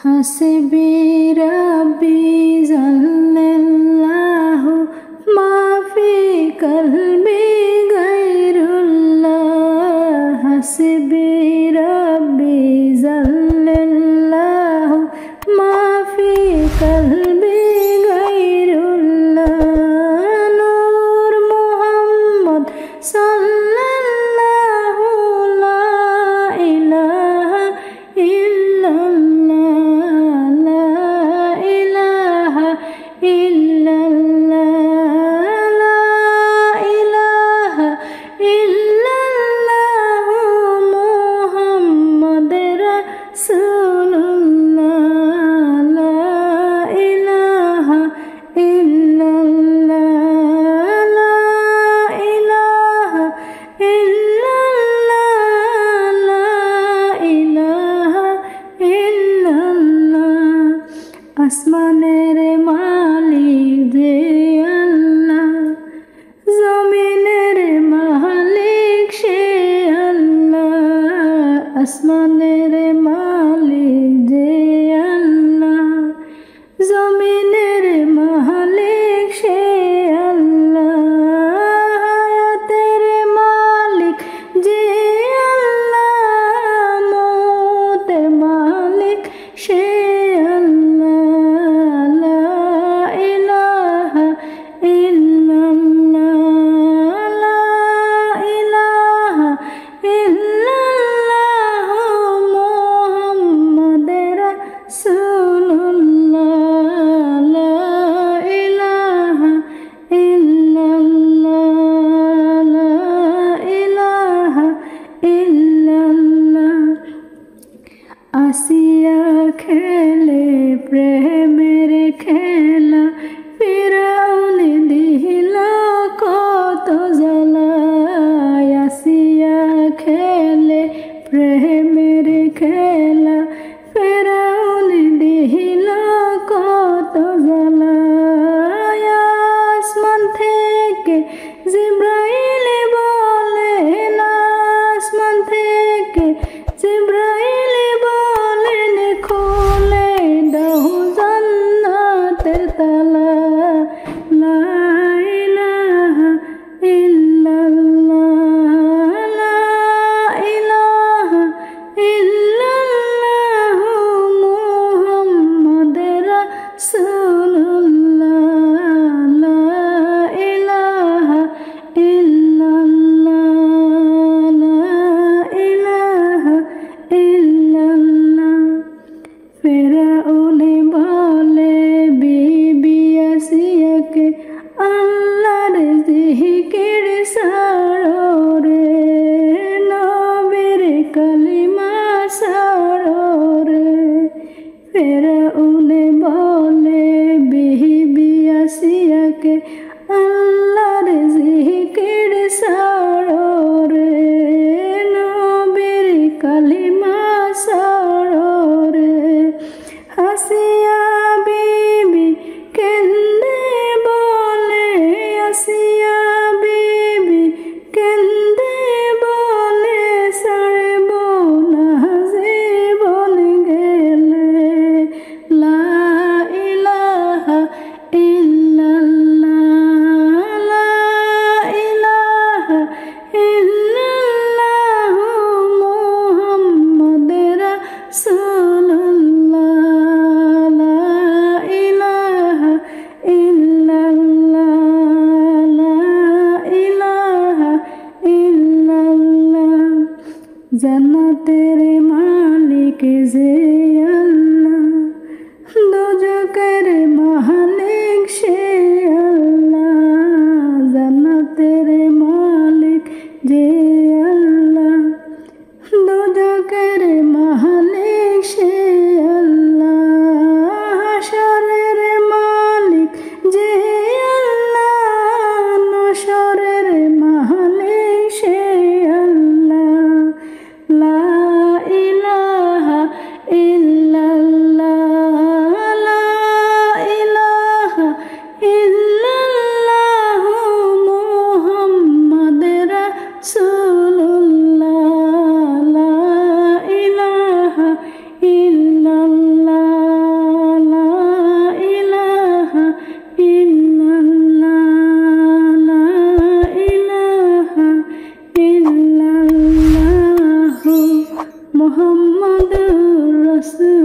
হাসবি রাব্বি জাল্লাল্লাহু মা ফি কলবি গায়রুল্লাহ। হাসবি রাব্বি জাল্লাল্লাহু মা ফি কলবি গায়রুল্লাহ। নূর মুহাম্মদ সাল্লাল্লাহু লা ইলাহা ইল্লাল্লাহ, লা ইলাহা ইল্লাল্লাহ, লা ইলাহা ইল্লাল্লাহ মুহাম্মাদুর রাসূলুল্লাহ, লা ইলাহা ইল্লাল্লাহ, লা ইলাহা ইল্লাল্লাহ, লা ইলাহা ইল্লাল্লাহ। আসমানের মালিক যে আল্লাহ, জমিনের মালিক সে আল্লাহ। আসমানের মালিক যে আল্লাহ, জমিনের মালিক সে আল্লাহ। হায়াতের মালিক যে আল্লাহ, মৌতের মালিক সে আল্লাহ, লা ইলাহা ইল্লাল্লাহ, লা ইলাহা ইল্লাল্লাহ মুহাম্মাদুর রাসূলুল্লাহ, লা ইলাহা ইল্লাল্লাহ, লা ইলাহা ইল্লাল্লাহ। আসিয়া খেলে প্রেমের খেলা, ফিরাউন দিল কত জ্বালা। আসিয়া খেলে প্রেমের খেলা, ফিরাউন দিল কত জ্বালা। আসমান থেকে জিবরাইল বলেন, আসমান থেকে জিবরাইল বলেন, খুলে দাও জান্নাতের তালা। লা ইলাহা ইল্লাল্লাহ, লা ইলাহা ইল্লাল্লাহ মুহাম্মাদুর রাসূলুল্লাহ, লা ইলাহা ইল্লাল্লাহ, লা ইলাহা ইল্লাল্লাহ। ফিরআউন বলে বিবি আসিয়াকে, আল্লাহর জিকির ছাড়ো রে, নবীর কালিমা ছাড়ো রে। ফিরআউন বলে বিবি আসিয়াকে, আল্লাহর জিকির ছাড়ো রে, নবীর কালিমা ছাড়ো রে। আসিয়া বিবি কেন্দে বলে, আসিয়া বিবি কেন্দে বলে, ছাড়ব না জীবন গেলে। লা ইলাহা ইল্লাল্লাহ, লা ইলাহা ইল্লাল্লাহ মুহাম্মাদুর রাসূলুল্লাহ, লা ইলাহা ইল্লাল্লাহ, লা ইলাহা ইল্লাল্লাহ। জান্নাতের মালিক যে আল্লাহ, দোজখের মালিক সে আল্লাহ। জান্নাতের মালিক যে আল্লাহ, দোজখের মালিক সে আল্লাহ। হাশরের মালিক যে আল্লাহ, নশরের মালিক সে আল্লাহ। লা ইলাহা ইল্লা রসুল